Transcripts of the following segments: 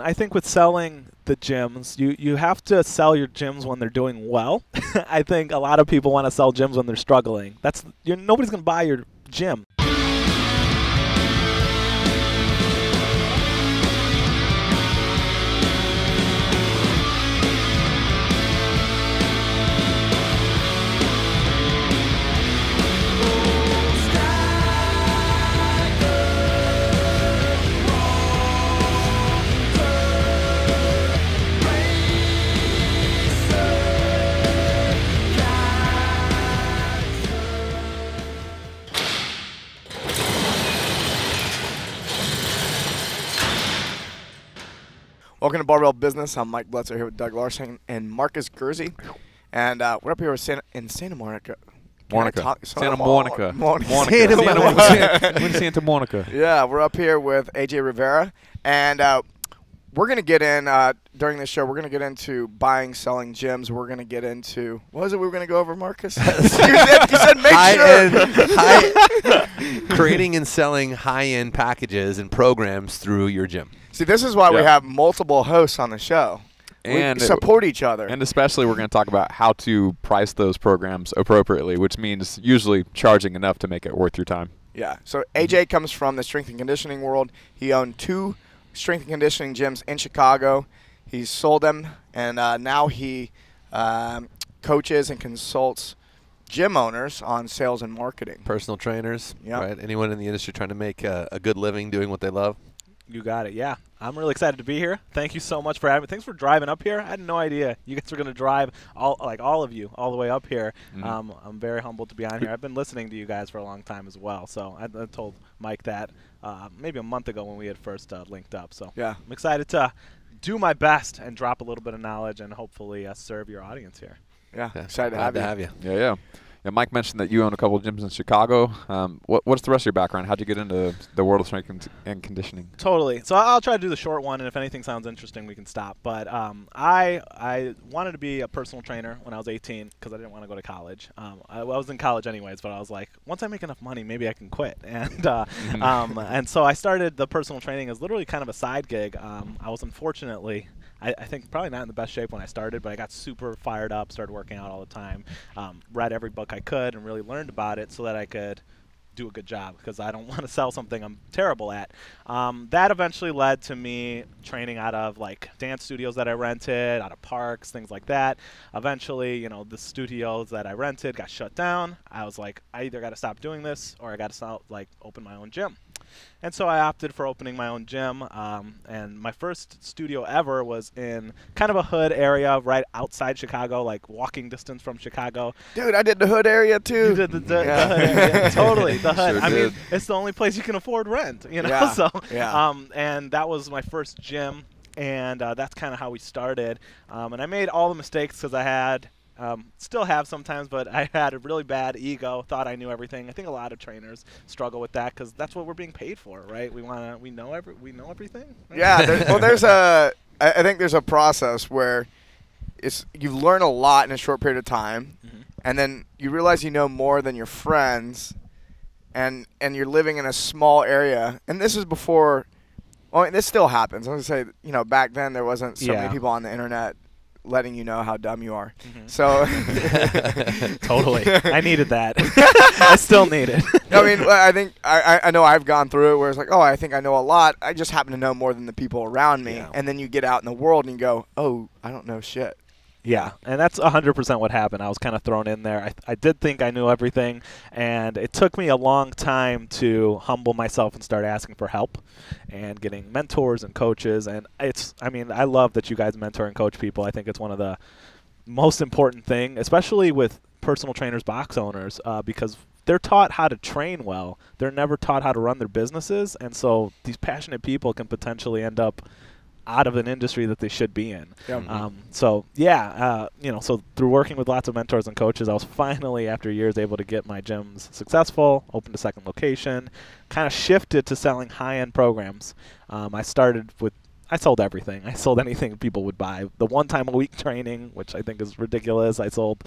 I think with selling the gyms, you have to sell your gyms when they're doing well. I think a lot of people want to sell gyms when they're struggling. Nobody's going to buy your gym. Welcome to Barbell Business. I'm Mike Bletzer here with Doug Larson and Marcus Gurzy. And we're up here in Santa Monica. Santa Monica. Santa Monica. Yeah, we're up here with AJ Rivera. And we're going to get in, during this show, we're going to get into buying, selling gyms. We're going to get into, what was it we were going to go over, Marcus? you said make sure. Creating and selling high-end packages and programs through your gym. See, this is why we have multiple hosts on the show. And we support each other. And especially we're going to talk about how to price those programs appropriately, which means usually charging enough to make it worth your time. Yeah. So AJ comes from the strength and conditioning world. He owned 2 strength and conditioning gyms in Chicago. He's sold them, and now he coaches and consults gym owners on sales and marketing. Personal trainers, right? Anyone in the industry trying to make a good living doing what they love. You got it, yeah. I'm really excited to be here. Thank you so much for having me. Thanks for driving up here. I had no idea you guys were going to drive, all of you, all the way up here. Mm-hmm. I'm very humbled to be on here. I've been listening to you guys for a long time as well. So I told Mike that maybe a month ago when we had first linked up. So yeah, I'm excited to do my best and drop a little bit of knowledge and hopefully serve your audience here. Yeah, excited to have you. Yeah. Yeah, Mike mentioned that you own a couple of gyms in Chicago. What's the rest of your background? How'd you get into the world of strength and conditioning? Totally. So I'll try to do the short one, and if anything sounds interesting, we can stop. But I wanted to be a personal trainer when I was 18 because I didn't want to go to college. I was in college anyways, but I was like, once I make enough money, maybe I can quit. And and so I started the personal training as literally kind of a side gig. I was unfortunately, I think probably not in the best shape when I started, but I got super fired up, started working out all the time, read every book I could, and really learned about it so that I could do a good job because I don't want to sell something I'm terrible at. That eventually led to me training out of like dance studios that I rented, out of parks, things like that. Eventually, the studios that I rented got shut down. I was like, I either got to stop doing this or I got to open my own gym. And so I opted for opening my own gym, and my first studio ever was in kind of a hood area right outside Chicago, like walking distance from Chicago. Dude, I did the hood area too. You did the hood area. Totally, the hood. Sure I did. mean, it's the only place you can afford rent, Yeah. So, yeah. And that was my first gym, and that's kind of how we started. And I made all the mistakes because I had. Still have sometimes, but I had a really bad ego, thought I knew everything. I think a lot of trainers struggle with that because that's what we're being paid for, right? We know everything. Right? Yeah, I think there's a process where you learn a lot in a short period of time, and then you realize you know more than your friends, and you're living in a small area. And this is before, well, this still happens. I was gonna say, back then there wasn't so many people on the internet letting you know how dumb you are. So totally. I needed that. I still need it. I mean, I think I know I've gone through it where it's like, oh, I think I know a lot. I just happen to know more than the people around me. Yeah. And then you get out in the world and you go, oh, I don't know shit. Yeah, and that's 100% what happened. I was kind of thrown in there. I did think I knew everything, and it took me a long time to humble myself and start asking for help and getting mentors and coaches. And I love that you guys mentor and coach people. I think it's one of the most important thing, especially with personal trainers, box owners, because they're taught how to train well. They're never taught how to run their businesses, and so these passionate people can potentially end up out of an industry that they should be in. So through working with lots of mentors and coaches, I was finally, after years, able to get my gyms successful, opened a second location, kind of shifted to selling high-end programs. I sold everything. I sold anything people would buy. The one-time-a-week training, which I think is ridiculous. I sold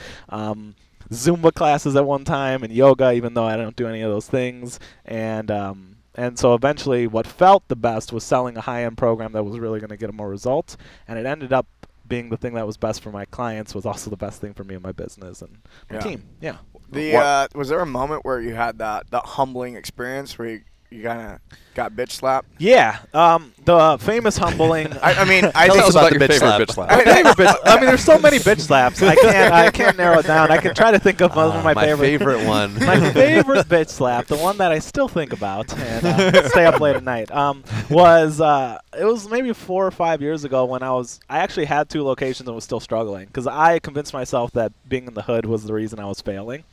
Zumba classes at one time and yoga, even though I don't do any of those things. And And so eventually what felt the best was selling a high-end program that was really going to get more results, and it ended up being the thing that was best for my clients was also the best thing for me and my business and my team. Yeah. Was there a moment where you had that humbling experience where you kind of got bitch slapped? Yeah. The famous humbling. I mean, I Tell think us about the your bitch favorite slap. bitch slap. I mean, there's so many bitch slaps. I can't narrow it down. I can try to think of one of my favorite one. My favorite bitch slap, the one that I still think about and stay up late at night, was it was maybe 4 or 5 years ago when I actually had 2 locations and was still struggling because I convinced myself that being in the hood was the reason I was failing.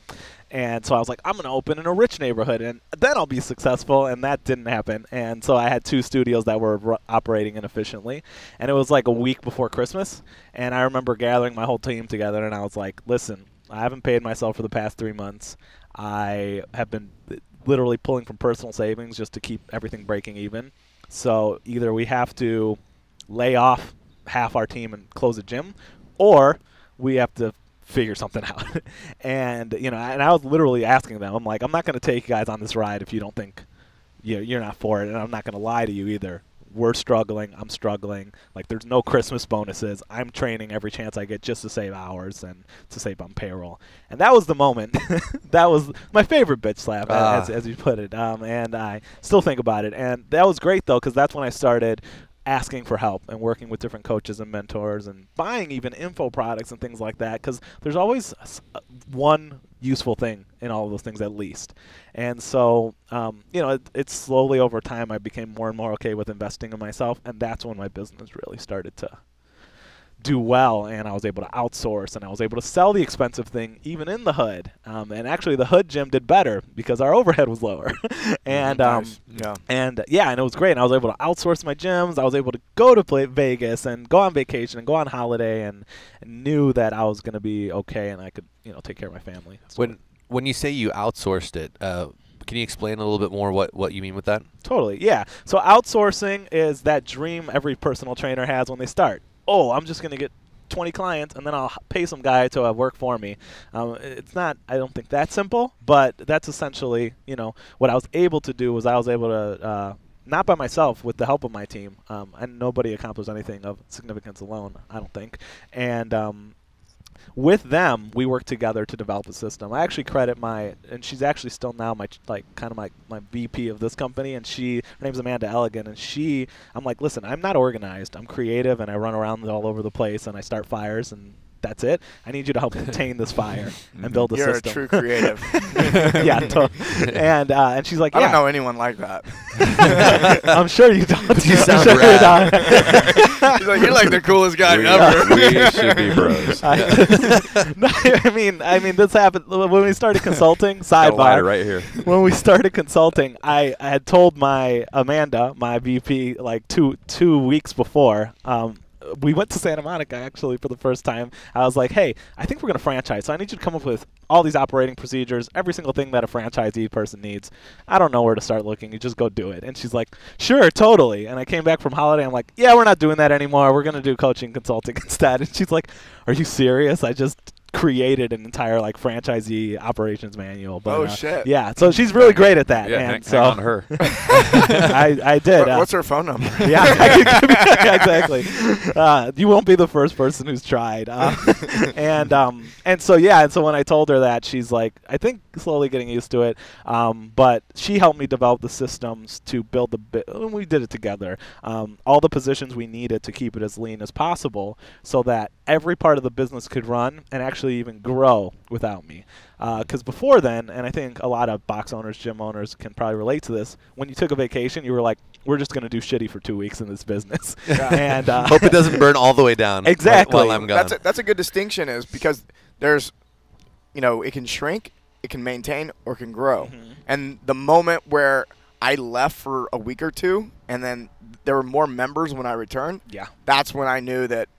And so I was like, I'm going to open in a rich neighborhood, and then I'll be successful, and that didn't happen. And so I had 2 studios that were operating inefficiently, and it was like a week before Christmas, and I remember gathering my whole team together, and I was like, listen, I haven't paid myself for the past 3 months. I have been literally pulling from personal savings just to keep everything breaking even. So either we have to lay off half our team and close a gym, or we have to figure something out. And I was literally asking them, I'm like, I'm not going to take you guys on this ride if you don't think you're not for it, and I'm not going to lie to you either. We're struggling. I'm struggling. Like, there's no Christmas bonuses. I'm training every chance I get just to save hours and to save on payroll. And that was the moment. That was my favorite bitch slap, as you put it. And I still think about it. And that was great, though, because that's when I started asking for help and working with different coaches and mentors and buying even info products and things like that, because there's always one useful thing in all of those things at least. And so it's slowly over time I became more and more okay with investing in myself, and that's when my business really started to do well, and I was able to outsource, and I was able to sell the expensive thing even in the hood. And actually the hood gym did better because our overhead was lower. And nice. and it was great. And I was able to outsource my gyms. I was able to go to Vegas and go on vacation and go on holiday, and knew that I was going to be okay and I could take care of my family. When you say you outsourced it, can you explain a little bit more what you mean with that? Totally, yeah. So outsourcing is that dream every personal trainer has when they start. Oh, I'm just going to get 20 clients, and then I'll pay some guy to work for me. It's not, I don't think that's simple, but that's essentially, what I was able to do was I was able to, not by myself, with the help of my team, and nobody accomplished anything of significance alone, I don't think. And with them, we worked together to develop a system. I actually credit and she's actually still now my VP of this company, and her name's Amanda Elligan, and I'm like, listen, I'm not organized. I'm creative, and I run around all over the place, and I start fires, and that's it. I need you to help contain this fire and build a system. You're a true creative. Yeah, and she's like, yeah. I don't know anyone like that. I'm sure you don't. You sound rad. He's like, you're like the coolest guy ever. We should be bros. I mean, this happened when we started consulting. Sidebar. Right here. When we started consulting, I had told Amanda, my VP, like two weeks before. We went to Santa Monica, actually, for the first time. I was like, hey, I think we're going to franchise, so I need you to come up with all these operating procedures, every single thing that a franchisee person needs. I don't know where to start looking. You just go do it. And she's like, sure, totally. And I came back from holiday. I'm like, yeah, we're not doing that anymore. We're going to do coaching consulting instead. And she's like, are you serious? I just created an entire franchisee operations manual. But, shit. Yeah, so she's really great at that. Yeah, and hang on her. I did. What's her phone number? Yeah, yeah, exactly. You won't be the first person who's tried. And so when I told her that, she's like, I think slowly getting used to it. But she helped me develop the systems to build and we did it together. All the positions we needed to keep it as lean as possible, so that every part of the business could run and actually even grow without me. Because before then, and I think a lot of box owners, gym owners can probably relate to this, when you took a vacation, you were like, we're just going to do shitty for 2 weeks in this business. Yeah. And hope it doesn't burn all the way down. Exactly. While I'm gone. That's a good distinction, is because there's, it can shrink, it can maintain, or it can grow. Mm-hmm. And the moment where I left for a week or two, and then there were more members when I returned, that's when I knew that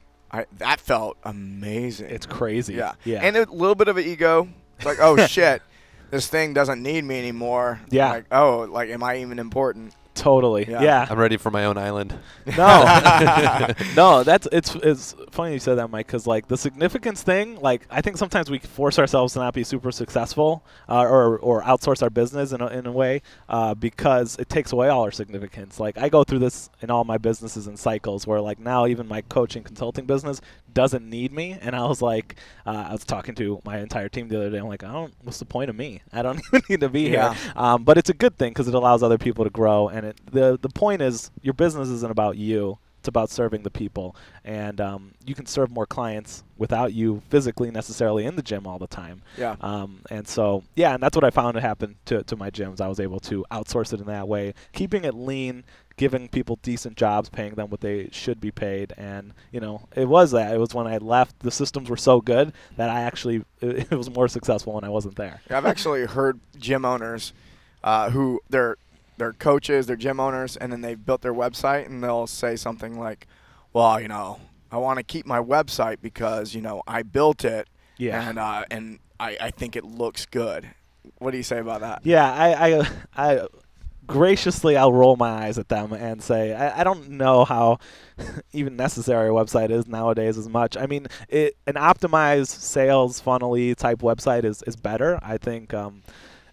that felt amazing. It's crazy. Yeah. And a little bit of an ego. It's like, oh, shit, this thing doesn't need me anymore. Yeah. Like, oh, am I even important? Totally. Yeah. I'm ready for my own island. No, no, it's funny you said that, Mike, because like the significance thing, like I think sometimes we force ourselves to not be super successful or outsource our business in a way because it takes away all our significance. Like I go through this in all my businesses in cycles where like now even my coaching consulting business doesn't need me, and I was like, I was talking to my entire team the other day. I'm like, what's the point of me? I don't even need to be here. But it's a good thing because it allows other people to grow, and the point is your business isn't about you. It's about serving the people, and you can serve more clients without you physically necessarily in the gym all the time. Yeah. And so, yeah, and that's what I found to happen to my gyms. I was able to outsource it in that way, keeping it lean, giving people decent jobs, paying them what they should be paid. And, you know, it was when I left, the systems were so good that I actually, it was more successful when I wasn't there. Yeah, I've actually heard gym owners who they're coaches, they're gym owners, and then they've built their website, and they'll say something like, well, you know, I want to keep my website because, you know, I built it, and I think it looks good. What do you say about that? Yeah, I graciously I'll roll my eyes at them and say I don't know how even necessary a website is nowadays as much. I mean, an optimized sales funnel-y type website is better. I think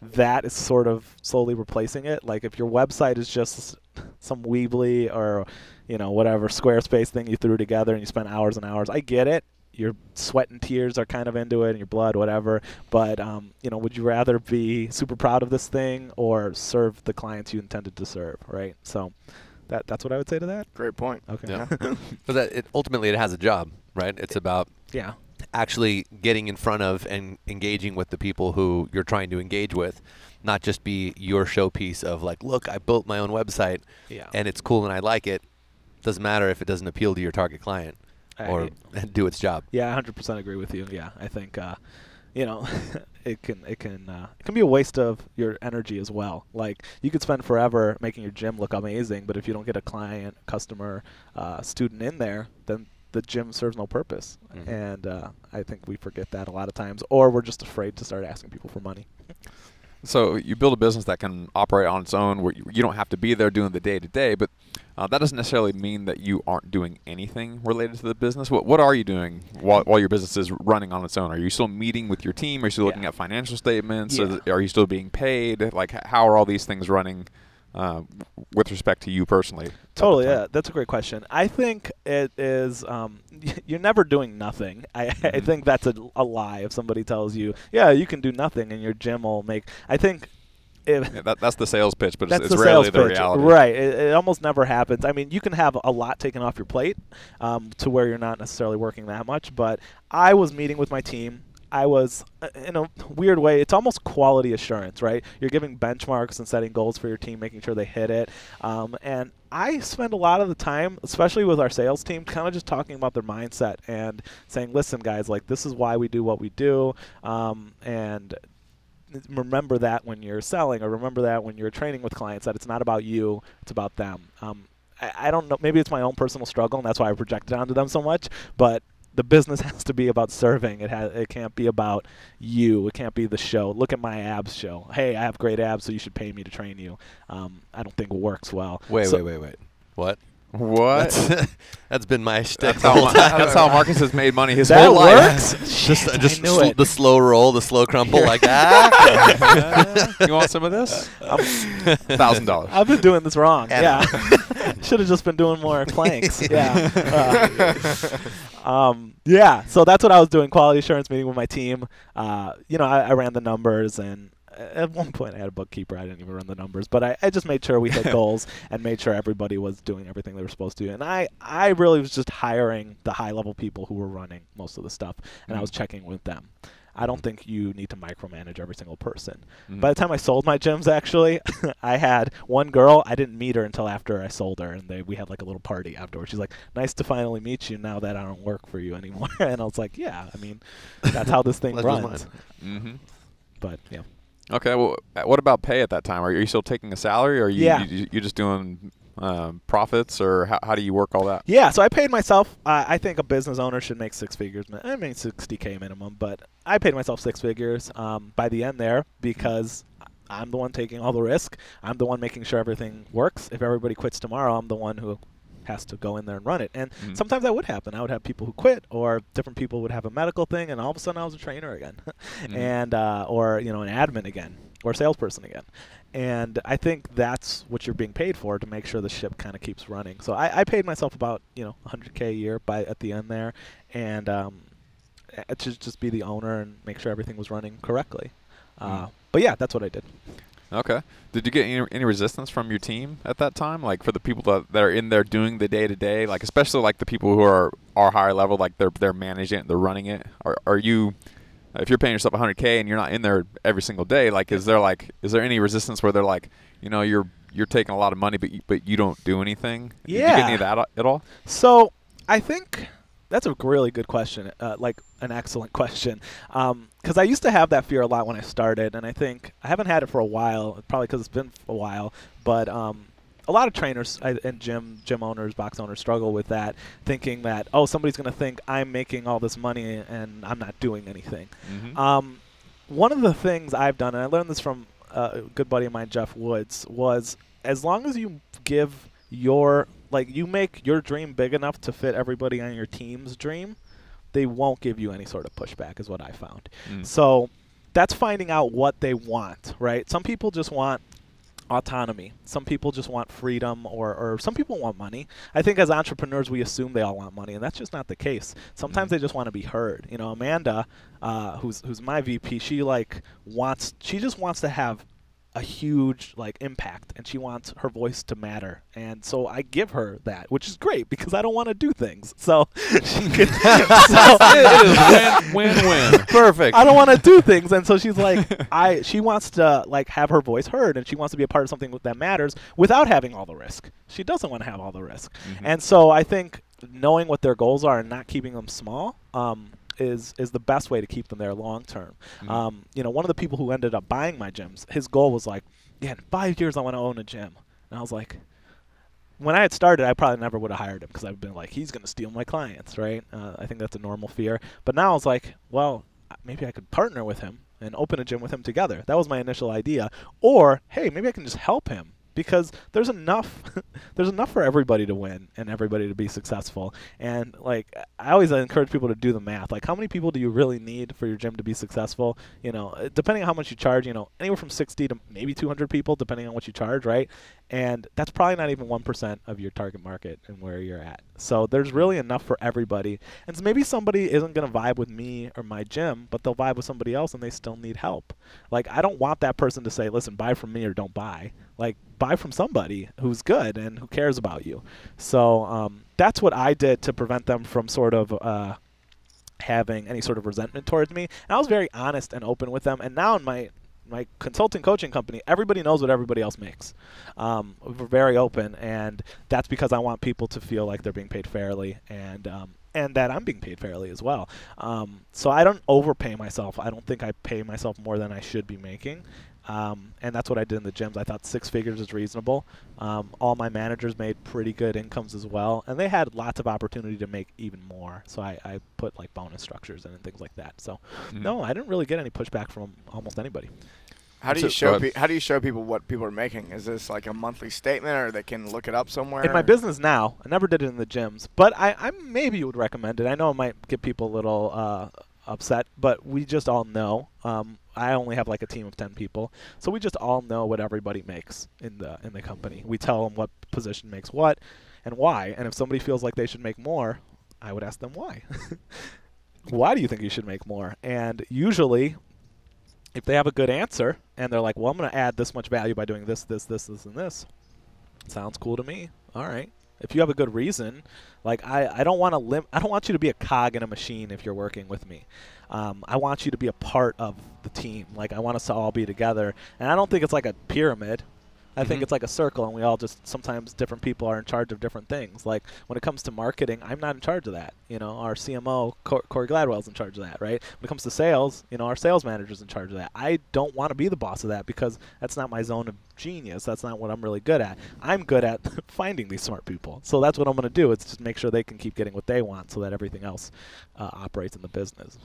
that is sort of slowly replacing it. Like if your website is just some Weebly or, you know, whatever Squarespace thing you threw together and you spent hours and hours, I get it. Your sweat and tears are kind of into it, and your blood, whatever. But, you know, would you rather be super proud of this thing or serve the clients you intended to serve, right? So that's what I would say to that. Great point. Okay. Yeah. But ultimately, it has a job, right? It's about actually getting in front of and engaging with the people who you're trying to engage with, not just be your showpiece of like, look, I built my own website, and it's cool and I like it. Doesn't matter if it doesn't appeal to your target client. Or do its job. Yeah, 100% agree with you. Yeah, I think you know, it can be a waste of your energy as well. Like you could spend forever making your gym look amazing, but if you don't get a client, customer, student in there, then the gym serves no purpose. And I think we forget that a lot of times, or we're just afraid to start asking people for money. So you build a business that can operate on its own, where you don't have to be there doing the day-to-day, but that doesn't necessarily mean that you aren't doing anything related to the business. What are you doing while your business is running on its own? Are you still meeting with your team? Are you still looking at financial statements? Are you still being paid? Like, how are all these things running with respect to you personally? Totally, yeah. That's a great question. I think it is you're never doing nothing. I think that's a lie if somebody tells you, yeah, you can do nothing and your gym will make. I think that's the sales pitch, but it's the rarely the pitch. reality. Right. It almost never happens. I mean, you can have a lot taken off your plate to where you're not necessarily working that much, but I was meeting with my team. I was, in a weird way, it's almost quality assurance, right? You're giving benchmarks and setting goals for your team, making sure they hit it. And I spend a lot of the time, especially with our sales team, kind of just talking about their mindset and saying, listen, guys, like this is why we do what we do. And remember that when you're selling, or remember that when you're training with clients, that it's not about you, it's about them. I don't know, maybe it's my own personal struggle, and that's why I project it onto them so much, but the business has to be about serving. It can't be about you. It can't be the show. Look at my abs show. Hey, I have great abs, so you should pay me to train you. I don't think it works well. Wait. What? What? That's been my shtick. That's how Marcus has made money his that whole works? life. Just the slow roll, the slow crumple, like that. You want some of this? $1,000. I've been doing this wrong. Yeah. Should have just been doing more planks. Yeah. So that's what I was doing, quality assurance meeting with my team. You know, I ran the numbers, and at one point I had a bookkeeper. I didn't even run the numbers, but I just made sure we hit goals and made sure everybody was doing everything they were supposed to. And I really was just hiring the high-level people who were running most of the stuff, and I was checking with them. I don't think you need to micromanage every single person. By the time I sold my gyms, actually, I had one girl. I didn't meet her until after I sold her, and we had like a little party afterwards. She's like, nice to finally meet you now that I don't work for you anymore. And I was like, yeah, I mean, that's how this thing runs. But, yeah. Okay, well, what about pay at that time? Are you still taking a salary, or are you just doing profits, or how do you work all that? Yeah, so I paid myself. I think a business owner should make six figures. I mean, $60K minimum, but I paid myself six figures by the end there because I'm the one taking all the risk. I'm the one making sure everything works. If everybody quits tomorrow, I'm the one who has to go in there and run it. And sometimes that would happen. I would have people who quit, or different people would have a medical thing, and all of a sudden I was a trainer again, and or an admin again, or a salesperson again. And I think that's what you're being paid for, to make sure the ship kind of keeps running. So I paid myself about $100K a year at the end there, and to just be the owner and make sure everything was running correctly. But yeah, that's what I did. Okay. Did you get any resistance from your team at that time? Like for the people that are in there doing the day-to-day, like especially like the people who are higher level, like they're managing it, they're running it. Are you, if you're paying yourself $100K and you're not in there every single day, like is there any resistance where they're like, you're taking a lot of money but you don't do anything? Yeah. Did you get any of that at all? So I think that's a really good question, like an excellent question, because I used to have that fear a lot when I started, and I think I haven't had it for a while, probably because it's been a while, but a lot of trainers and gym owners, box owners struggle with that, thinking that, oh, somebody's going to think I'm making all this money and I'm not doing anything. One of the things I've done, and I learned this from a good buddy of mine, Jeff Woods, was as long as you give you make your dream big enough to fit everybody on your team's dream, they won't give you any sort of pushback, is what I found. So that's finding out what they want, right? Some people just want autonomy. Some people just want freedom, or some people want money. I think as entrepreneurs, we assume they all want money, and that's just not the case. Sometimes they just want to be heard. Amanda, who's my VP, she just wants to have a huge impact, and she wants her voice to matter, and so I give her that, which is great because I don't want to do things. So she can. It is win-win. Perfect. I don't want to do things, and so she's she wants to have her voice heard, and she wants to be a part of something that matters without having all the risk. She doesn't want to have all the risk, and so I think knowing what their goals are and not keeping them small. Is the best way to keep them there long term. One of the people who ended up buying my gyms, his goal was in 5 years I want to own a gym. And I was like, when I had started, I probably never would have hired him because I've been he's going to steal my clients, right? I think that's a normal fear. But now I was like, well, maybe I could partner with him and open a gym with him together. That was my initial idea. Or, hey, maybe I can just help him. Because there's enough for everybody to win and everybody to be successful. And I always encourage people to do the math. How many people do you really need for your gym to be successful? Depending on how much you charge, anywhere from 60 to maybe 200 people, depending on what you charge, right? And that's probably not even 1% of your target market and where you're at. So there's really enough for everybody. And so maybe somebody isn't going to vibe with me or my gym, but they'll vibe with somebody else and they still need help. I don't want that person to say, listen, buy from me or don't buy. Buy from somebody who's good and who cares about you. So that's what I did to prevent them from sort of having any sort of resentment towards me. And I was very honest and open with them. And now in my consulting coaching company, everybody knows what everybody else makes. We're very open, and that's because I want people to feel like they're being paid fairly, and that I'm being paid fairly as well. So I don't overpay myself. I don't think I pay myself more than I should be making. And that's what I did in the gyms. I thought 6 figures is reasonable. All my managers made pretty good incomes as well, and they had lots of opportunity to make even more. So I put bonus structures in and things like that. So no, I didn't really get any pushback from almost anybody. How do you show people what people are making? Is this a monthly statement, or they can look it up somewhere? In my business now, I never did it in the gyms, but I maybe would recommend it. I know it might get people a little upset, but we just all know. I only have a team of 10 people, so we just all know what everybody makes in the company. We tell them what position makes what and why, and if somebody feels like they should make more, I would ask them why. Why do you think you should make more? And usually, if they have a good answer and they're like, well, I'm going to add this much value by doing this, this, and this, sounds cool to me. All right. If you have a good reason, I don't want you to be a cog in a machine if you're working with me. I want you to be a part of the team. I want us to all be together. And I don't think it's like a pyramid. I think it's like a circle, and we all just sometimes different people are in charge of different things. When it comes to marketing, I'm not in charge of that. Our CMO, Corey Gladwell's in charge of that, right? When it comes to sales, our sales manager's in charge of that. I don't want to be the boss of that because that's not my zone of genius. That's not what I'm really good at. I'm good at finding these smart people. So that's what I'm going to do. It's just make sure they can keep getting what they want so that everything else operates in the business.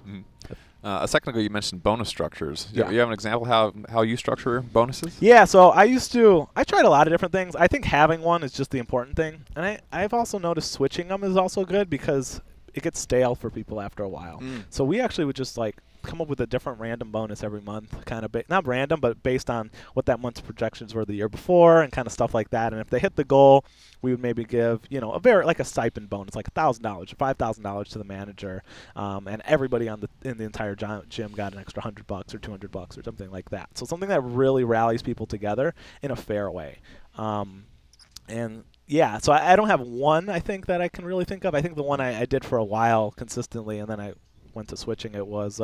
A second ago, you mentioned bonus structures. Yeah. You have an example how you structure bonuses? Yeah, so I tried a lot of different things. I think having one is just the important thing. And I've also noticed switching them is also good because it gets stale for people after a while. So we actually would just like come up with a different random bonus every month, kind of not random, but based on what that month's projections were the year before and kind of stuff like that. And if they hit the goal, we would maybe give a stipend bonus, like $1,000 or $5,000 to the manager, and everybody in the entire gym got an extra $100 or $200 or something like that. So something that really rallies people together in a fair way. And yeah, so I don't have one, I think, that I can really think of. I think the one I did for a while consistently, and then I went to switching it, was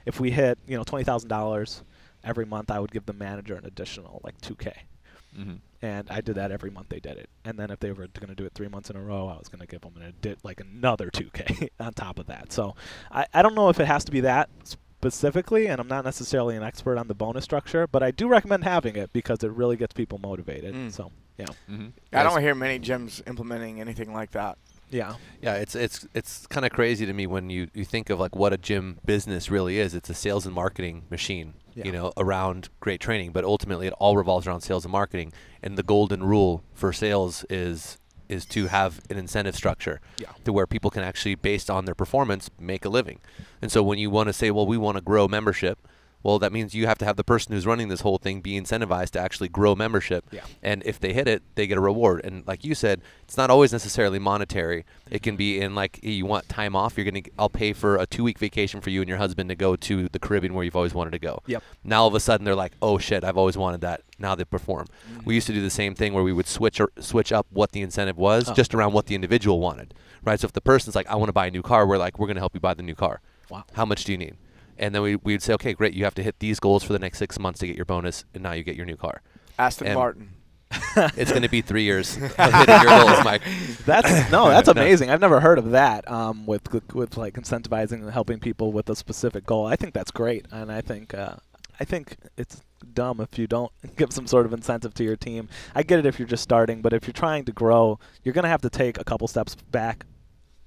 if we hit $20,000 every month, I would give the manager an additional like $2K. And I did that every month they did it. And then if they were going to do it 3 months in a row, I was going to give them another $2K on top of that. So I don't know if it has to be that specifically, and I'm not necessarily an expert on the bonus structure, but I do recommend having it because it really gets people motivated. So yeah. I don't hear many gyms implementing anything like that. Yeah. Yeah, it's kind of crazy to me when you think of like what a gym business really is. It's a sales and marketing machine, around great training, but ultimately it all revolves around sales and marketing. And the golden rule for sales is to have an incentive structure to where people can actually, based on their performance, make a living. And so when you want to say, well, we want to grow membership, well, that means you have to have the person who's running this whole thing be incentivized to actually grow membership. And if they hit it, they get a reward. And like you said, it's not always necessarily monetary. It can be in like, hey, you want time off, I'll pay for a 2-week vacation for you and your husband to go to the Caribbean where you've always wanted to go. Now all of a sudden they're like, oh shit, I've always wanted that. Now they perform. We used to do the same thing where we would switch up what the incentive was just around what the individual wanted. Right? So if the person's like, I want to buy a new car, we're like, we're going to help you buy the new car. Wow. How much do you need? And then we'd say, okay, great, you have to hit these goals for the next 6 months to get your bonus, and now you get your new car. Aston Martin. It's going to be 3 years of hitting your goals, Mike. That's amazing. I've never heard of that with like incentivizing and helping people with a specific goal. I think that's great, and I think it's dumb if you don't give some sort of incentive to your team. I get it if you're just starting, but if you're trying to grow, you're going to have to take a couple steps back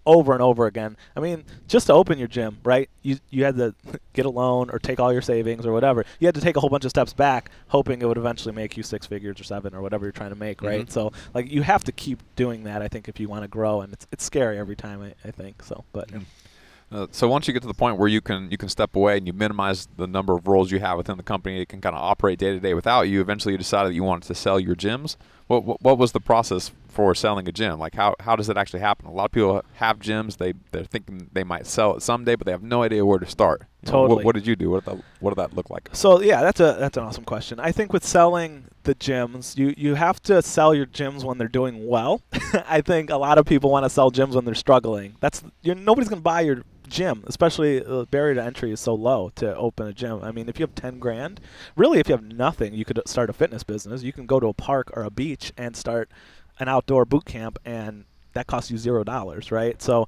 over and over again. I mean, just to open your gym, right? You had to get a loan or take all your savings or whatever. You had to take a whole bunch of steps back, hoping it would eventually make you 6 figures or 7 or whatever you're trying to make, right? So, like, you have to keep doing that, I think, if you want to grow, and it's scary every time, I think. So, but. So once you get to the point where you can step away and you minimize the number of roles you have within the company, it can kind of operate day to day without you. Eventually, you decided that you wanted to sell your gyms. What was the process for selling a gym? Like how does it actually happen? A lot of people have gyms. They're thinking they might sell it someday, but they have no idea where to start. Totally. What did you do? What did that look like? So yeah, that's an awesome question. I think with selling the gyms, you have to sell your gyms when they're doing well. I think a lot of people want to sell gyms when they're struggling. Nobody's going to buy your gym, especially the barrier to entry is so low to open a gym. I mean, if you have 10 grand, really, if you have nothing, you could start a fitness business. You can go to a park or a beach and start an outdoor boot camp, and that costs you $0, right? So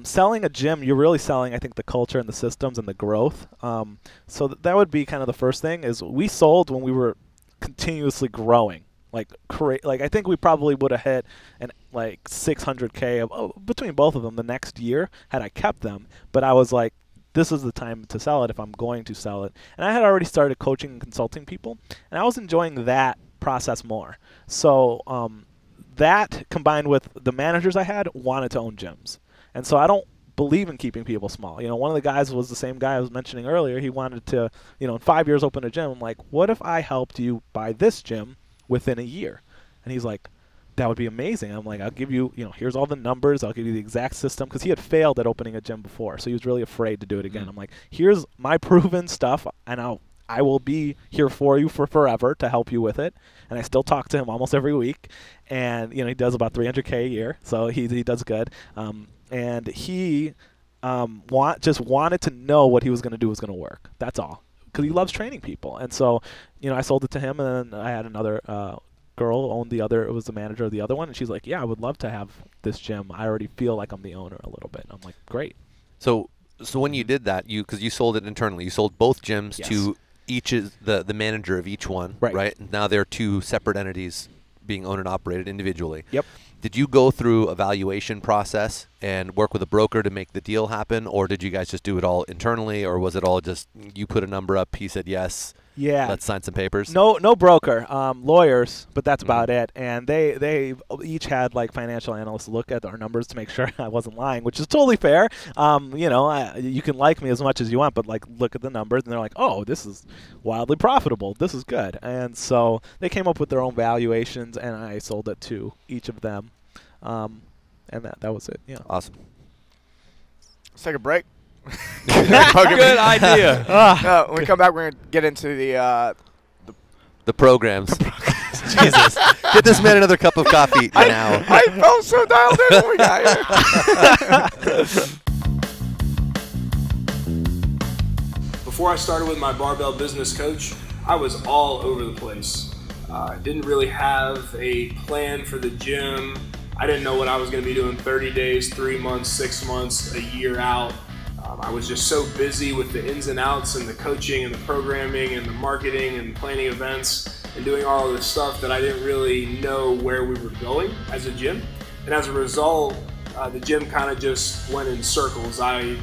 selling a gym, you're really selling, I think, the culture and the systems and the growth. So that would be kind of the first thing. Is we sold when we were continuously growing. Like I think we probably would have hit like 600K between both of them the next year had I kept them. But I was like, this is the time to sell it if I'm going to sell it. And I had already started coaching and consulting people, and I was enjoying that process more. So that combined with the managers I had wanted to own gyms. And so I don't believe in keeping people small. One of the guys was the same guy I was mentioning earlier. He wanted to, in 5 years open a gym. I'm like, what if I helped you buy this gym within a year? And he's like, that would be amazing. I'm like, I'll give you, here's all the numbers. I'll give you the exact system. Because he had failed at opening a gym before. So he was really afraid to do it again. I'm like, here's my proven stuff. And I will be here for you for forever to help you with it. And I still talk to him almost every week. And, he does about 300K a year. So he does good. And he just wanted to know what he was going to do was going to work. That's all. Because he loves training people. And so, I sold it to him. And then I had another girl owned the other. It was the manager of the other one. And she's like, yeah, I would love to have this gym. I already feel like I'm the owner a little bit. And I'm like, great. So when you did that, because you sold it internally, you sold both gyms Yes. to each is the manager of each one, Right. right? Now they're two separate entities being owned and operated individually. Yep. Did you go through a valuation process and work with a broker to make the deal happen, or did you guys just do it all internally, or was it all just you put a number up, he said yes, Yeah. let's sign some papers? No broker, lawyers, but that's about it. And they each had like financial analysts look at our numbers to make sure I wasn't lying, which is totally fair. You know, you can like me as much as you want, but like look at the numbers, and they're like, oh, this is wildly profitable. This is good. And so they came up with their own valuations, and I sold it to each of them. And that was it. Yeah. Awesome. Let's take a break. Good idea. When we come back, we're going to get into The programs. Jesus. Get this man another cup of coffee now. I felt so dialed in when we got here. Before I started with my barbell business coach, I was all over the place. Didn't really have a plan for the gym. I didn't know what I was going to be doing 30 days, 3 months, 6 months, a year out. I was just so busy with the ins and outs and the coaching and the programming and the marketing and planning events and doing all of this stuff that I didn't really know where we were going as a gym. And as a result, the gym kind of just went in circles. I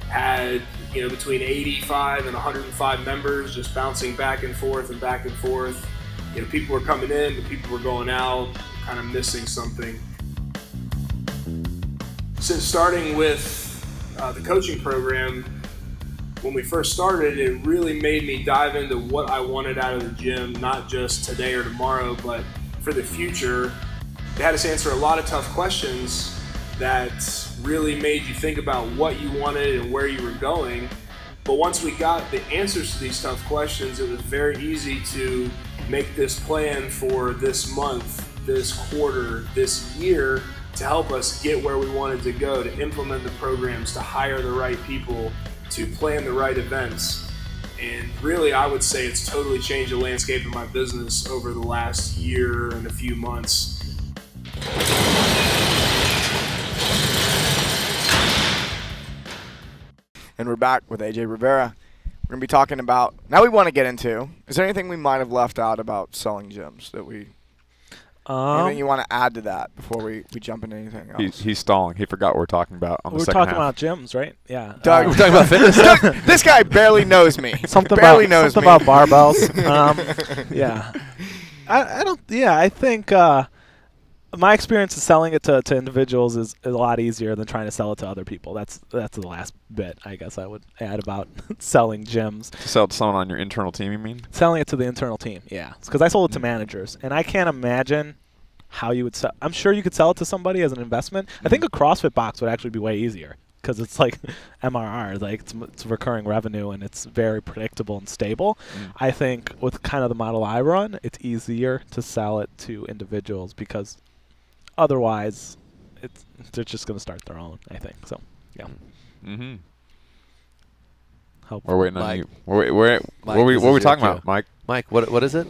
had, you know, between 85 and 105 members just bouncing back and forth and back and forth. You know, people were coming in, but people were going out, kind of missing something. Since starting with the coaching program, when we first started, it really made me dive into what I wanted out of the gym, not just today or tomorrow, but for the future. They had us answer a lot of tough questions that really made you think about what you wanted and where you were going. But once we got the answers to these tough questions, it was very easy to make this plan for this month, this quarter, this year, to help us get where we wanted to go, to implement the programs, to hire the right people, to plan the right events. And really, I would say it's totally changed the landscape of my business over the last year and a few months. And we're back with AJ Rivera. We're going to be talking about, now we want to get into, is there anything we might have left out about selling gyms that anything you want to add to that before we jump into anything else? He's stalling. He forgot what we're talking about on the We're second talking half. about gyms, right? Yeah. Doug, We're talking about fitness. this guy barely knows me. Something barely about knows something me. about barbells. Yeah. I don't. Yeah, I think my experience of selling it to individuals is a lot easier than trying to sell it to other people. That's the last bit I guess I would add about selling gyms. To sell it to someone on your internal team, you mean? Selling it to the internal team, yeah. Because I sold it to managers, and I can't imagine how you would sell. I'm sure you could sell it to somebody as an investment. I think a CrossFit box would actually be way easier because it's like MRR, like it's recurring revenue and it's very predictable and stable. I think with kind of the model I run, it's easier to sell it to individuals because otherwise, they're just going to start their own. I think so. Yeah. Mm-hmm. Helpful. We're waiting on Mike. you. What Mike, are we this is your talking cue. about, Mike? Mike, what is it?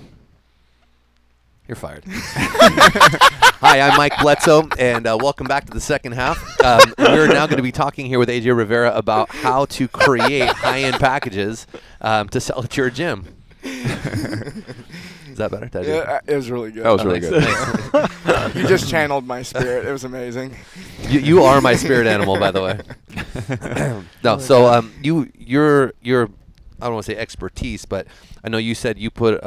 You're fired. Hi, I'm Mike Bledsoe, and welcome back to the second half. We're now going to be talking here with AJ Rivera about how to create high-end packages to sell at your gym. Is that better? Did I do it? Yeah, it was really good. That was really good. Thanks. You just channeled my spirit. It was amazing. You are my spirit animal, by the way. No, so you're I don't want to say expertise, but I know you said you put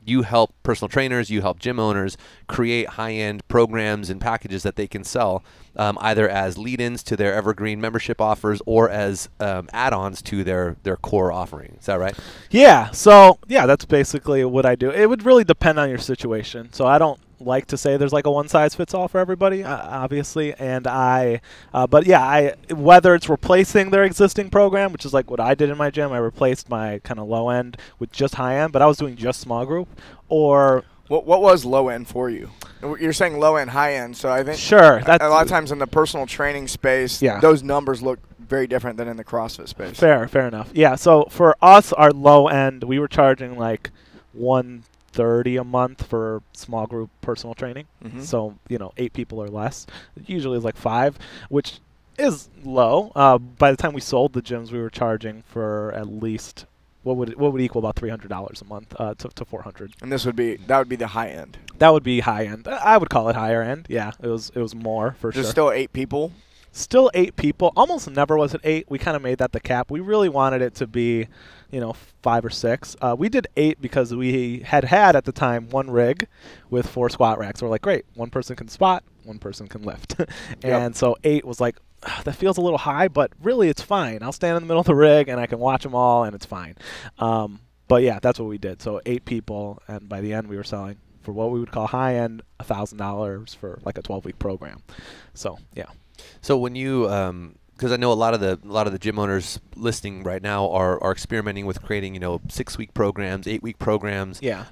you help personal trainers, you help gym owners create high-end programs and packages that they can sell, either as lead-ins to their evergreen membership offers or as add-ons to their core offering. Is that right? Yeah. So yeah, that's basically what I do. It would really depend on your situation. So I don't like to say there's like a one-size-fits-all for everybody, obviously. And but yeah, whether it's replacing their existing program, which is like what I did in my gym, I replaced my kind of low end with just high end, but I was doing just small group. Or what was low end for you? You're saying low end, high end. So I think sure, that's a lot of times in the personal training space, yeah, those numbers look very different than in the CrossFit space. Fair enough. Yeah. So for us, our low end, we were charging like $130 a month for small group personal training. So 8 people or less. Usually it's like 5, which is low. By the time we sold the gyms, we were charging for at least what would equal about $300 a month to $400. And that would be the high end. That would be high end. I would call it higher end. Yeah, it was more for sure. There's still 8 people. Still 8 people. Almost never was it 8. We kind of made that the cap. We really wanted it to be, 5 or 6. We did 8 because we had at the time 1 rig with 4 squat racks. We're like, great, 1 person can squat, 1 person can lift. And so 8 was like, that feels a little high, but really it's fine. I'll stand in the middle of the rig and I can watch them all and it's fine. But yeah, that's what we did. So 8 people, and by the end we were selling for what we would call high end $1,000 for like a 12-week program. So yeah. So when you, because I know a lot of the gym owners listening right now are experimenting with creating 6-week programs, 8-week programs. Yeah.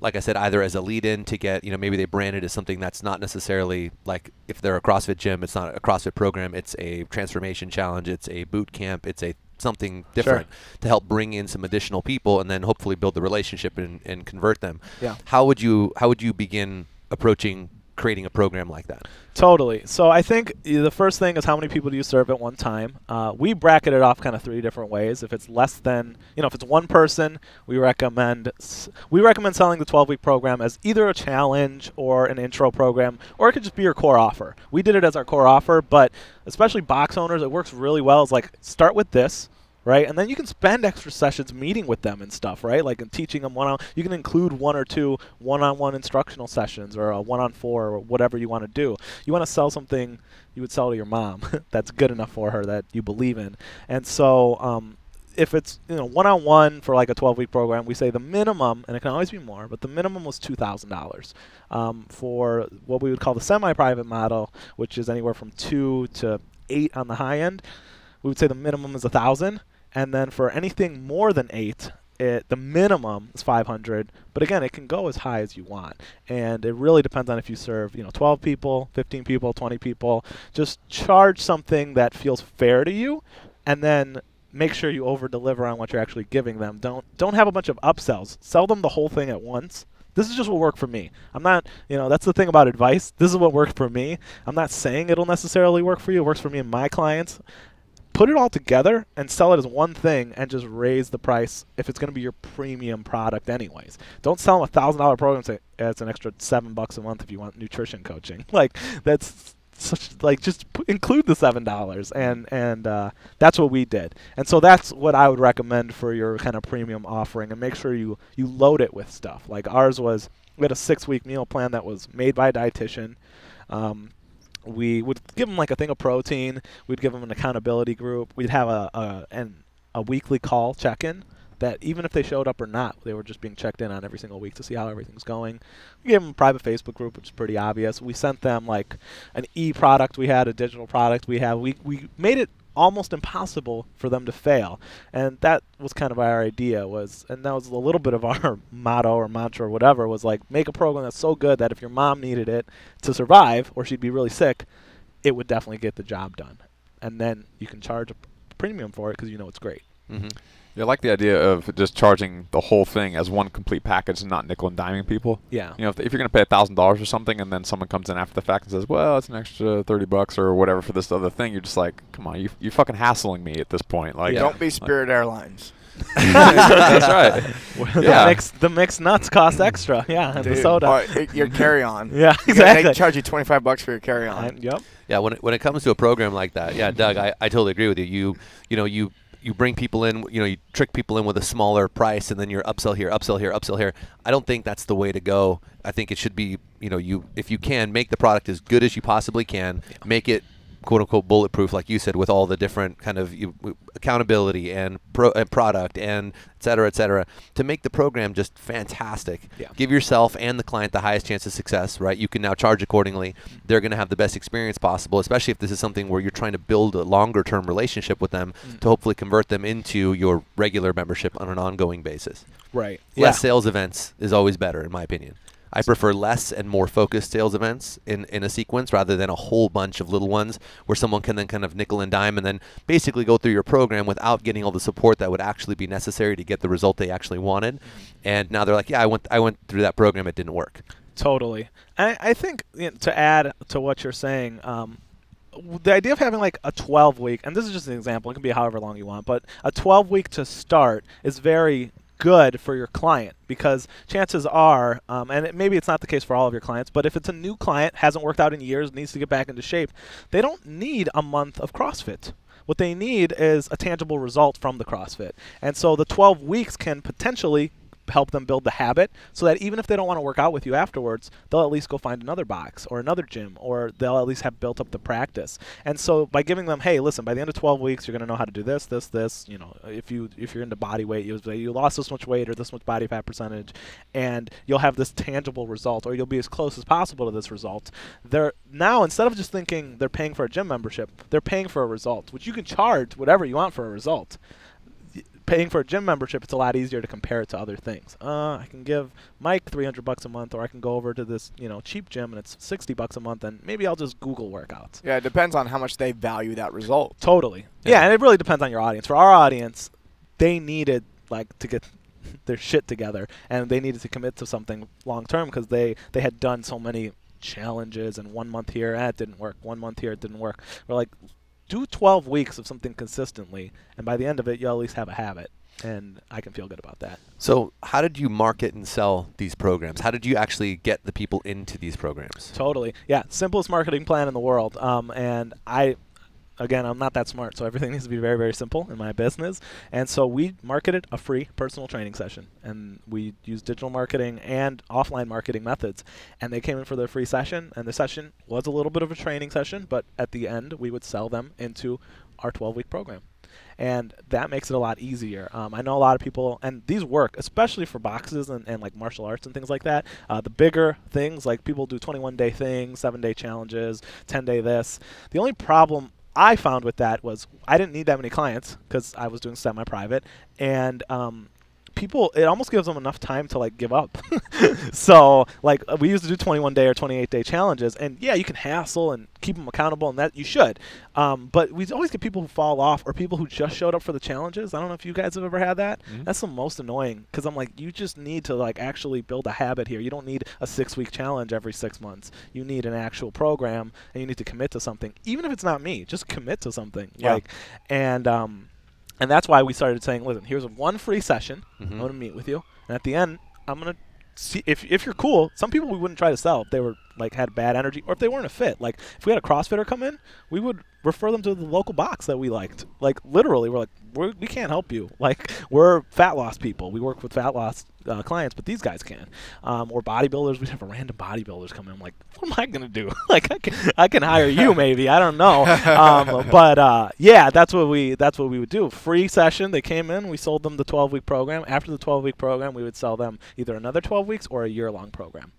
Like I said, either as a lead-in to get maybe they brand it as something that's not necessarily like if they're a CrossFit gym, it's not a CrossFit program, it's a transformation challenge, it's a boot camp, it's a something different to help bring in some additional people and then hopefully build the relationship and convert them. Yeah. How would you begin approaching creating a program like that? Totally. So I think the first thing is how many people do you serve at one time? We bracket it off kind of 3 different ways. If it's less than, if it's 1 person, we recommend selling the 12-week program as either a challenge or an intro program, or it could just be your core offer. We did it as our core offer, but especially box owners, it works really well. It's like start with this. Right, and then you can spend extra sessions meeting with them and stuff, right? Like and teaching them you can include 1 or 2 one-on-one instructional sessions or a 1-on-4 or whatever you want to do. You want to sell something you would sell to your mom that's good enough for her that you believe in. And so if it's one-on-one for like a 12-week program, we say the minimum, and it can always be more, but the minimum was $2,000. For what we would call the semi-private model, which is anywhere from 2 to 8 on the high end, we would say the minimum is $1,000. And then for anything more than 8, the minimum is $500. But again, it can go as high as you want. And it really depends on if you serve 12 people, 15 people, 20 people. Just charge something that feels fair to you, and then make sure you over-deliver on what you're actually giving them. Don't have a bunch of upsells. Sell them the whole thing at once. This is just what worked for me. I'm not, that's the thing about advice. This is what worked for me. I'm not saying it'll necessarily work for you. It works for me and my clients. Put it all together and sell it as one thing and just raise the price if it's going to be your premium product anyways. Don't sell them a $1,000 program and say, it's an extra $7 a month if you want nutrition coaching. Like, that's just include the $7 and that's what we did. And so that's what I would recommend for your kind of premium offering, and make sure you load it with stuff. Like ours was, we had a 6-week meal plan that was made by a dietitian. We would give them like a thing of protein. We'd give them an accountability group. We'd have a weekly call check-in that even if they showed up or not, they were just being checked in on every single week to see how everything's going. We gave them a private Facebook group, which is pretty obvious. We sent them like an e-product we had, a digital product we have. We made it almost impossible for them to fail, and that was kind of our idea, and that was a little bit of our motto or mantra or whatever, was like, make a program that's so good that if your mom needed it to survive or she'd be really sick, it would definitely get the job done, and then you can charge a premium for it because it's great. Mm-hmm. Yeah, I like the idea of just charging the whole thing as one complete package and not nickel and diming people. Yeah. If you're going to pay $1,000 for something and then someone comes in after the fact and says, well, it's an extra $30 or whatever for this other thing, you're just like, come on, you're fucking hassling me at this point. Like, Don't be Spirit Airlines. That's right. Yeah. The mixed nuts cost extra. Yeah, and the soda. Your carry-on. Yeah, exactly. They charge you $25 for your carry-on. Yep. Yeah, when it comes to a program like that, yeah, Doug, I totally agree with you. You bring people in, you trick people in with a smaller price, and then you're upsell here, upsell here, upsell here. I don't think that's the way to go. I think it should be, if you can, make the product as good as you possibly can, make it quote unquote bulletproof, like you said, with all the different kind of accountability and product and et cetera, to make the program just fantastic. Yeah. Give yourself and the client the highest chance of success, right? You can now charge accordingly. They're going to have the best experience possible, especially if this is something where you're trying to build a longer term relationship with them to hopefully convert them into your regular membership on an ongoing basis. Right. Less sales events is always better, in my opinion. I prefer less and more focused sales events in a sequence rather than a whole bunch of little ones where someone can then kind of nickel and dime and then basically go through your program without getting all the support that would actually be necessary to get the result they actually wanted. And now they're like, yeah, I went through that program, it didn't work. Totally. I think to add to what you're saying, the idea of having like a 12-week, and this is just an example, it can be however long you want, but a 12-week to start is very good for your client, because chances are, and maybe it's not the case for all of your clients, but if it's a new client, hasn't worked out in years, needs to get back into shape, they don't need a month of CrossFit. What they need is a tangible result from the CrossFit. And so the 12 weeks can potentially help them build the habit, so that even if they don't want to work out with you afterwards, they'll at least go find another box or another gym, or they'll at least have built up the practice. And so by giving them, hey, listen, by the end of 12 weeks, you're going to know how to do this, this, this. You know, if you're into body weight, you lost this much weight or this much body fat percentage, and you'll have this tangible result, or you'll be as close as possible to this result. They're now, instead of just thinking they're paying for a gym membership, they're paying for a result, which you can charge whatever you want for a result. Paying for a gym membership, it's a lot easier to compare it to other things. I can give Mike $300 a month, or I can go over to this, cheap gym and it's $60 a month, and maybe I'll just Google workouts. Yeah, it depends on how much they value that result. Totally. Yeah, and it really depends on your audience. For our audience, they needed to get their shit together, and they needed to commit to something long term, because they had done so many challenges, and 1 month here, it didn't work. 1 month here, it didn't work. We're like, do 12 weeks of something consistently, and by the end of it, you'll at least have a habit, and I can feel good about that. So how did you market and sell these programs? How did you actually get the people into these programs? Totally. Yeah, simplest marketing plan in the world. And Again, I'm not that smart, so everything needs to be very, very simple in my business. And so we marketed a free personal training session, and we used digital marketing and offline marketing methods. And they came in for their free session, and the session was a little bit of a training session, but at the end, we would sell them into our 12-week program. And that makes it a lot easier. I know a lot of people, and these work, especially for boxes and like martial arts and things like that. The bigger things, like people do 21-day things, 7-day challenges, 10-day this. The only problem I found with that was I didn't need that many clients, because I was doing semi-private, and people, it almost gives them enough time to like give up. So like we used to do 21-day or 28-day challenges, and yeah, you can hassle and keep them accountable, and that you should. But we always get people who fall off, or people who just showed up for the challenges. I don't know if you guys have ever had that. Mm-hmm. That's the most annoying, because I'm like, you just need to like actually build a habit here. You don't need a 6-week challenge every 6 months. You need an actual program, and you need to commit to something. Even if it's not me, just commit to something. Yeah. And that's why we started saying, listen, here's one free session. Mm-hmm. I'm going to meet with you. And at the end, I'm going to see if you're cool. Some people we wouldn't try to sell if they were like had bad energy, or if they weren't a fit. Like if we had a CrossFitter come in, we would refer them to the local box that we liked. Like literally, we're like, we can't help you. Like we're fat loss people. We work with fat loss clients, but these guys can. Or bodybuilders. We'd have a random bodybuilders come in. I'm like, what am I gonna do? Like I can hire you maybe. I don't know. Yeah, that's what we would do. Free session. They came in. We sold them the 12-week program. After the 12-week program, we would sell them either another 12 weeks or a year-long program.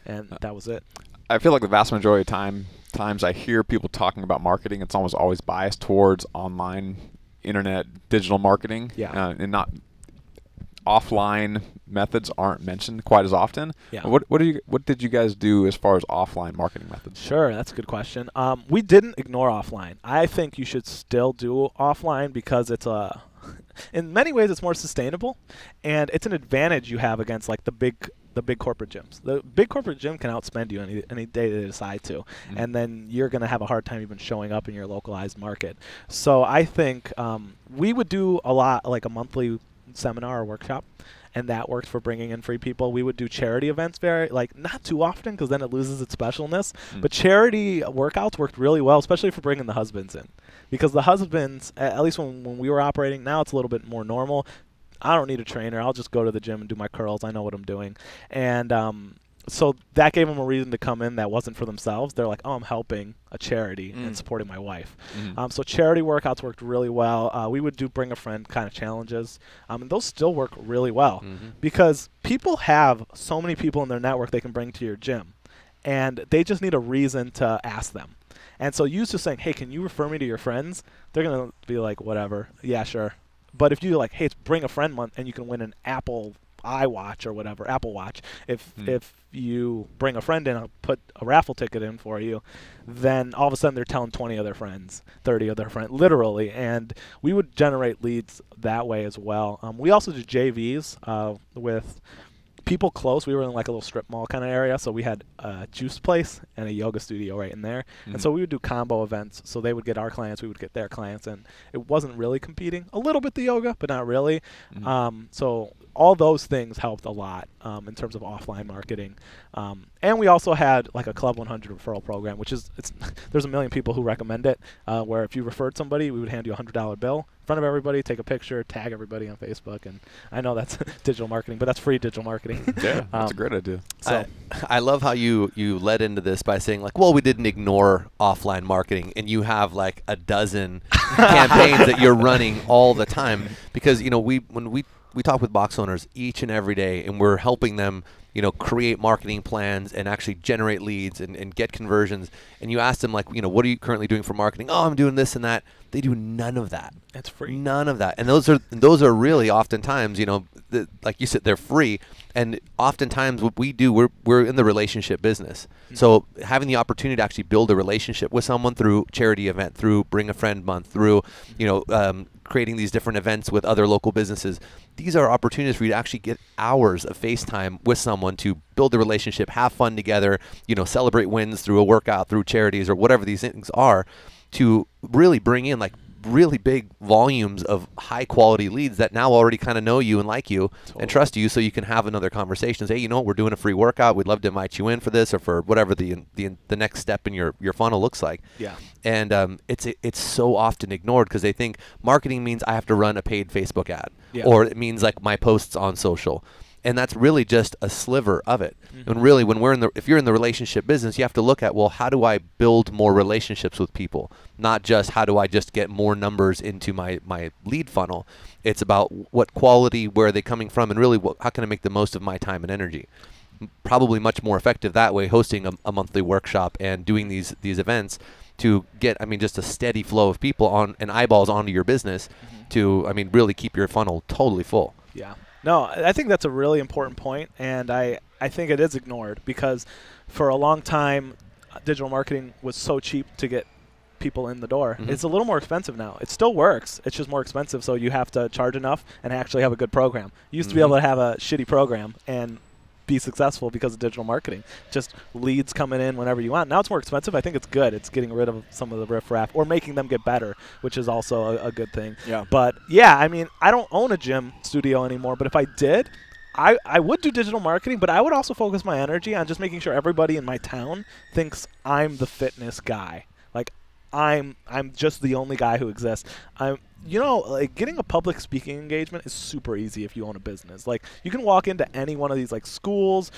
And that was it. I feel like the vast majority of times I hear people talking about marketing, it's almost always biased towards online, internet, digital marketing. Yeah. And not offline methods aren't mentioned quite as often. Yeah. What did you guys do as far as offline marketing methods? Sure, that's a good question. We didn't ignore offline. I think you should still do offline, because it's in many ways it's more sustainable, and it's an advantage you have against like the big corporate gyms. The big corporate gym can outspend you any day they decide to, mm-hmm. and then you're going to have a hard time even showing up in your localized market. So I think we would do a lot, like a monthly seminar or workshop, and that worked for bringing in free people. We would do charity events not too often, because then it loses its specialness. But charity workouts worked really well, especially for bringing the husbands in, because the husbands, at least when we were operating, now it's a little bit more normal. I don't need a trainer. I'll just go to the gym and do my curls. I know what I'm doing. And so that gave them a reason to come in that wasn't for themselves. They're like, oh, I'm helping a charity and supporting my wife. So charity workouts worked really well. We would do bring a friend kind of challenges. And those still work really well, because people have so many people in their network they can bring to your gym, and they just need a reason to ask them. And so used to saying, hey, can you refer me to your friends? They're going to be like, whatever. Yeah, sure. But if you like, hey, it's bring a friend month, and you can win an Apple iWatch or whatever, Apple Watch. If you bring a friend in, I'll put a raffle ticket in for you, then all of a sudden they're telling 20 of their friends, 30 of their friends, literally. And we would generate leads that way as well. We also do JVs with people close. We were in like a little strip mall kind of area, so we had a juice place and a yoga studio right in there. And so we would do combo events. So they would get our clients, we would get their clients, and it wasn't really competing. A little bit the yoga, but not really. So all those things helped a lot in terms of offline marketing. And we also had like a Club 100 referral program, which is there's a million people who recommend it. Where if you referred somebody, we would hand you a $100 bill in front of everybody, take a picture, tag everybody on Facebook, and I know that's digital marketing, but that's free digital marketing. Yeah, that's a great idea. So I love how you led into this by saying like, well, we didn't ignore offline marketing, and you have like a dozen campaigns that you're running all the time, because when we talk with box owners each and every day, and we're helping them create marketing plans and actually generate leads and get conversions. And you ask them like, what are you currently doing for marketing? Oh, I'm doing this and that. They do none of that. It's free. None of that. And those are really oftentimes, like you said, they're free. And oftentimes what we do, we're in the relationship business. So having the opportunity to actually build a relationship with someone through charity event, through Bring a Friend Month, through, creating these different events with other local businesses. These are opportunities for you to actually get hours of FaceTime with someone to build a relationship, have fun together, celebrate wins through a workout, through charities, or whatever these things are, to really bring in like really big volumes of high quality leads that now already kind of know you and like you and trust you, so you can have another conversation. Say, we're doing a free workout. We'd love to invite you in for this or for whatever the next step in your funnel looks like. Yeah. And it's so often ignored because they think marketing means I have to run a paid Facebook ad, Yeah. or it means like my posts on social. And that's really just a sliver of it. And really, when if you're in the relationship business, you have to look at, well, how do I build more relationships with people? Not just how do I just get more numbers into my lead funnel. It's about what quality, where are they coming from, and really how can I make the most of my time and energy? Probably much more effective that way, hosting a monthly workshop and doing these events to get, just a steady flow of people on and eyeballs onto your business to, really keep your funnel totally full. Yeah. No, I think that's a really important point, and I think it is ignored because for a long time, digital marketing was so cheap to get people in the door. It's a little more expensive now. It still works. It's just more expensive, so you have to charge enough and actually have a good program. You used to be able to have a shitty program and be successful because of digital marketing. Just leads coming in whenever you want. Now it's more expensive. I think it's good. It's getting rid of some of the riffraff or making them get better, which is also a good thing. Yeah. But yeah, I don't own a gym studio anymore, but if I did, I would do digital marketing, but I would also focus my energy on just making sure everybody in my town thinks I'm the fitness guy. Like I'm just the only guy who exists. Like getting a public speaking engagement is super easy if you own a business. Like you can walk into any one of these like schools,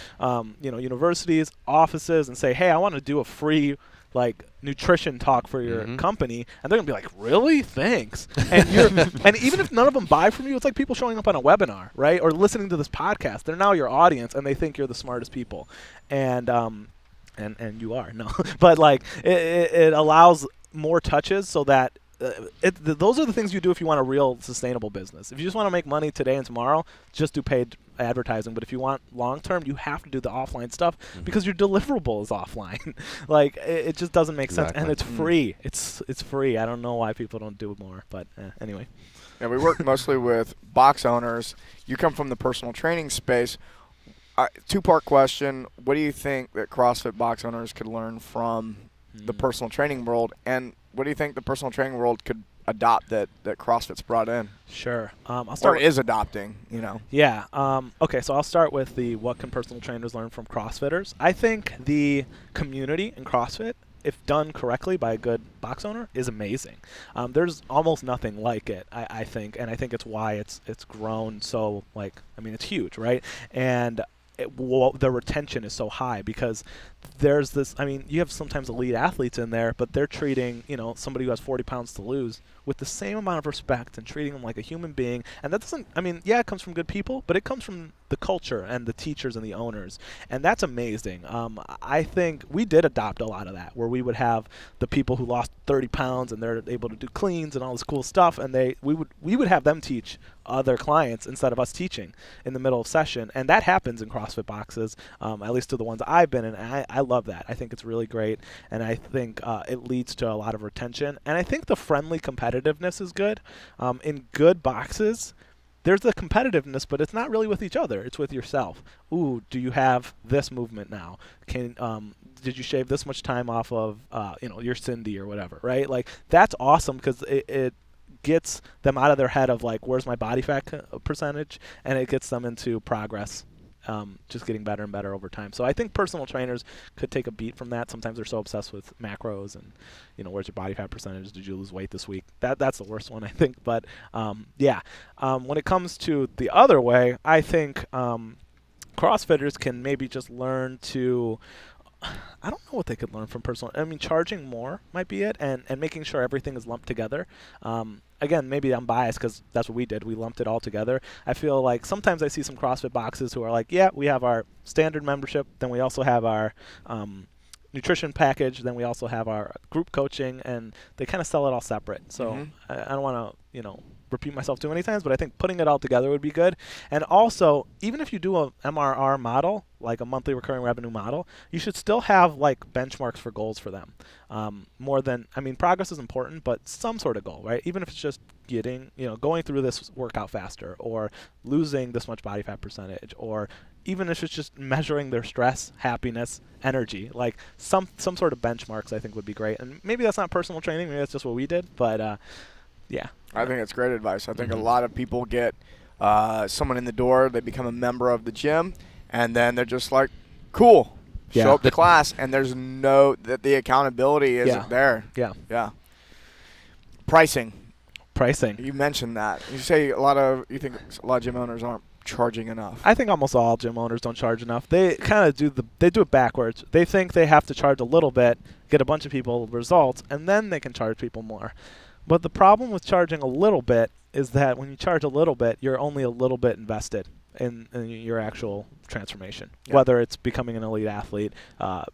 universities, offices, and say, "Hey, I want to do a free like nutrition talk for your company," and they're gonna be like, "Really? Thanks." And and even if none of them buy from you, it's like people showing up on a webinar, right, or listening to this podcast. They're now your audience, and they think you're the smartest people, and you are but like it allows more touches so that. Those are the things you do if you want a real sustainable business. If you just want to make money today and tomorrow, just do paid advertising. But if you want long term, you have to do the offline stuff because your deliverable is offline. Like it just doesn't make sense, and it's free. It's free. I don't know why people don't do it more, but anyway. Yeah, we work mostly with box owners. You come from the personal training space. Two-part question: what do you think that CrossFit box owners could learn from the personal training world, and what do you think the personal training world could adopt that CrossFit's brought in? Sure. I'll start. Or is adopting, Yeah. Okay, so I'll start with what can personal trainers learn from CrossFitters. I think the community in CrossFit, if done correctly by a good box owner, is amazing. There's almost nothing like it, I think, and I think it's why it's grown so, it's huge, right? And the retention is so high because there's this, you have sometimes elite athletes in there, but they're treating, somebody who has 40 pounds to lose with the same amount of respect and treating them like a human being. And that doesn't, it comes from good people, but it comes from the culture and the teachers and the owners. And that's amazing. I think we did adopt a lot of that, where we would have the people who lost 30 pounds and they're able to do cleans and all this cool stuff. And we would have them teach other clients instead of us teaching in the middle of session. And that happens in CrossFit boxes, at least to the ones I've been in. And I love that. I think it's really great. And I think it leads to a lot of retention. And I think the friendly competitiveness is good. In good boxes, there's the competitiveness, but it's not really with each other. It's with yourself. Ooh, do you have this movement now? Did you shave this much time off of, your Cindy or whatever, right? Like, that's awesome because it gets them out of their head of, like, where's my body fat percentage, and it gets them into progress, just getting better and better over time. So I think personal trainers could take a beat from that. Sometimes they're so obsessed with macros and, where's your body fat percentage? Did you lose weight this week? That's the worst one, I think. But, when it comes to the other way, I think CrossFitters can maybe just learn to – I don't know what they could learn from personal. I mean, charging more might be it, and making sure everything is lumped together. Again, maybe I'm biased because that's what we did. We lumped it all together. I feel like sometimes I see some CrossFit boxes who are like, yeah, we have our standard membership, then we also have our nutrition package, then we also have our group coaching, and they kind of sell it all separate. So I don't want to, repeat myself too many times, but I think putting it all together would be good. And also, even if you do a MRR model, like a monthly recurring revenue model, you should still have like benchmarks for goals for them. Progress is important, but some sort of goal, right? Even if it's just getting, going through this workout faster, or losing this much body fat percentage, or even if it's just measuring their stress, happiness, energy, like some sort of benchmarks I think would be great. And maybe that's not personal training, maybe that's just what we did, but yeah. I think it's great advice. I think a lot of people get someone in the door, they become a member of the gym, and then they're just like, cool, show up to class, and there's the accountability isn't there. Yeah. Pricing. Pricing. You mentioned that. You think a lot of gym owners aren't charging enough. I think almost all gym owners don't charge enough. They kind of do it backwards. They think they have to charge a little bit, get a bunch of people results, and then they can charge people more. But the problem with charging a little bit is that when you charge a little bit, you're only a little bit invested in your actual transformation, whether it's becoming an elite athlete,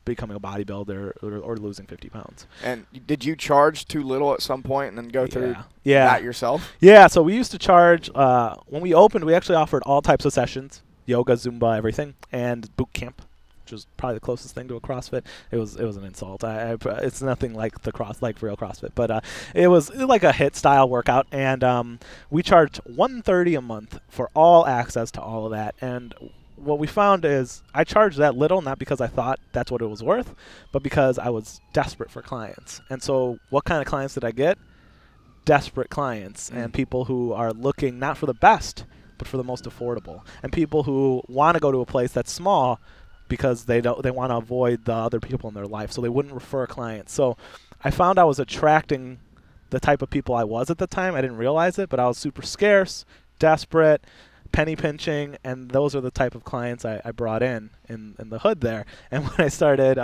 becoming a bodybuilder, or losing 50 pounds. And did you charge too little at some point and then go through that yourself? Yeah, so we used to charge, when we opened, we actually offered all types of sessions, yoga, Zumba, everything, and boot camp, which was probably the closest thing to a CrossFit. It was an insult. It's nothing like real CrossFit, but it was like a HIIT style workout, and we charged $130 a month for all access to all of that. And what we found is I charged that little not because I thought that's what it was worth, but because I was desperate for clients. And so what kind of clients did I get? Desperate clients and people who are looking not for the best, but for the most affordable, and people who want to go to a place that's small because they want to avoid the other people in their life, so they wouldn't refer clients. So I found I was attracting the type of people I was at the time. I didn't realize it, but I was super scarce, desperate, penny pinching, and those are the type of clients I brought in the hood there. And when I started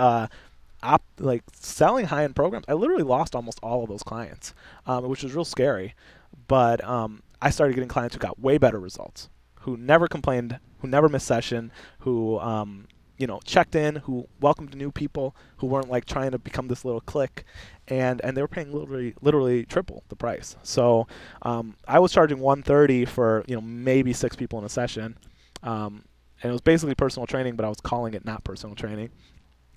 selling high-end programs, I literally lost almost all of those clients, which was real scary. But I started getting clients who got way better results, who never complained, who never missed session, who checked in, who welcomed new people, who weren't like trying to become this little clique, and they were paying literally triple the price. So I was charging $130 for maybe 6 people in a session, and it was basically personal training, but I was calling it not personal training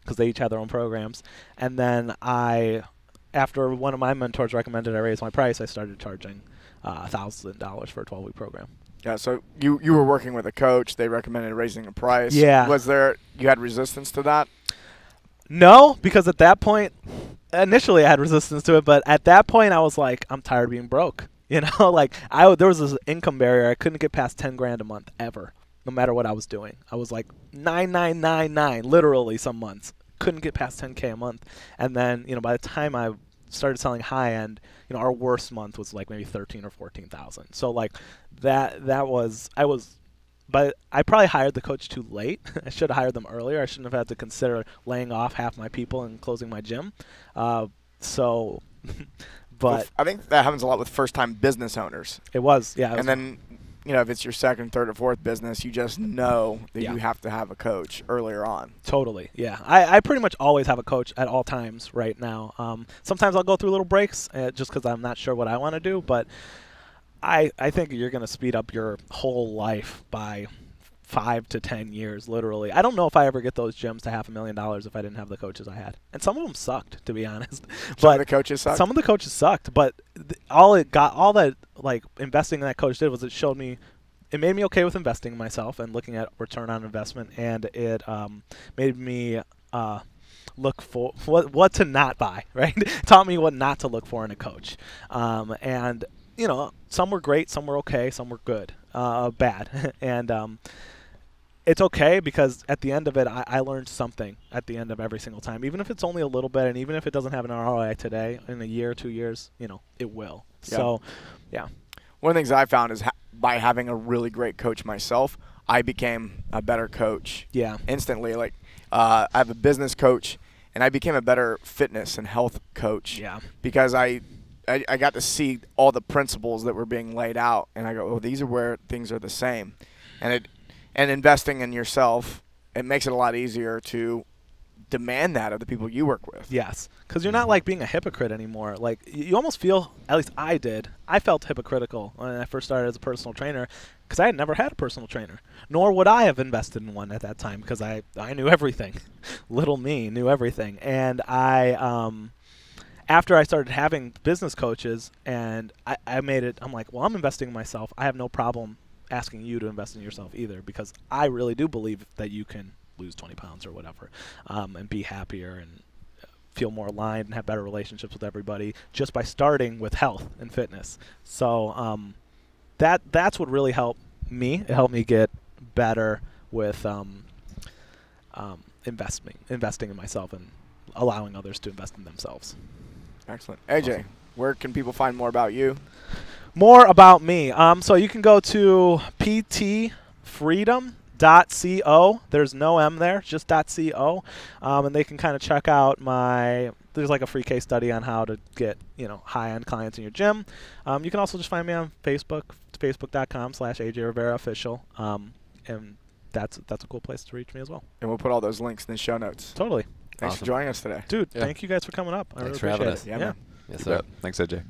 because they each had their own programs. And then after one of my mentors recommended I raise my price, I started charging $1,000 for a 12-week program. Yeah, so you were working with a coach. They recommended raising the price. Yeah. You had resistance to that? No, because at that point, initially I had resistance to it, but at that point I was like, I'm tired of being broke. There was this income barrier. I couldn't get past 10 grand a month ever, no matter what I was doing. I was like 9,999, literally some months. Couldn't get past 10K a month. And then, by the time I started selling high end, our worst month was like maybe 13 or 14,000. So like but I probably hired the coach too late. I should have hired them earlier. I shouldn't have had to consider laying off half my people and closing my gym. But I think that happens a lot with first-time business owners. It was, yeah. And then, if it's your second, third, or fourth business, you just know that you have to have a coach earlier on. Totally, yeah. I pretty much always have a coach at all times right now. Sometimes I'll go through little breaks just because I'm not sure what I want to do, but I think you're going to speed up your whole life by 5 to 10 years, literally. I don't know if I ever get those gyms to $500,000 if I didn't have the coaches I had. And some of them sucked, to be honest. Some of the coaches sucked? Some of the coaches sucked, but all that investing in that coach did was it showed me it made me okay with investing in myself and looking at return on investment, and it made me look for what to not buy, right? Taught me what not to look for in a coach. And, you know, some were great, some were okay, some were good, bad. And it's okay because at the end of it, I learned something at the end of every single time, even if it's only a little bit, and even if it doesn't have an ROI today, in a year, 2 years, you know, it will. Yeah. So, yeah. One of the things I found is by having a really great coach myself, I became a better coach. Yeah. Instantly. Like, I have a business coach, and I became a better fitness and health coach. Yeah. Because I got to see all the principles that were being laid out, and I go, oh, these are where things are the same. And investing in yourself, it makes it a lot easier to demand that of the people you work with. Yes, because you're not like being a hypocrite anymore. Like you almost feel, at least I did, I felt hypocritical when I first started as a personal trainer because I had never had a personal trainer, nor would I have invested in one at that time because I knew everything. Little me knew everything. And after I started having business coaches and I made it, I'm like, well, I'm investing in myself. I have no problem asking you to invest in yourself either because I really do believe that you can lose 20 pounds or whatever and be happier and feel more aligned and have better relationships with everybody just by starting with health and fitness. So that's what really helped me. It helped me get better with investing in myself and allowing others to invest in themselves. Excellent. AJ, awesome. Where can people find more about you? More about me. So you can go to ptfreedom.co. There's no M there, just .co. And they can kind of check out there's like a free case study on how to get, you know, high-end clients in your gym. You can also just find me on Facebook, facebook.com/AJ Rivera Official. And that's a cool place to reach me as well. And we'll put all those links in the show notes. Totally. Thanks for joining us today. Dude, thank you guys for coming up. I Thanks really for having appreciate us. it. Yeah. Yes, sir. Thanks, AJ.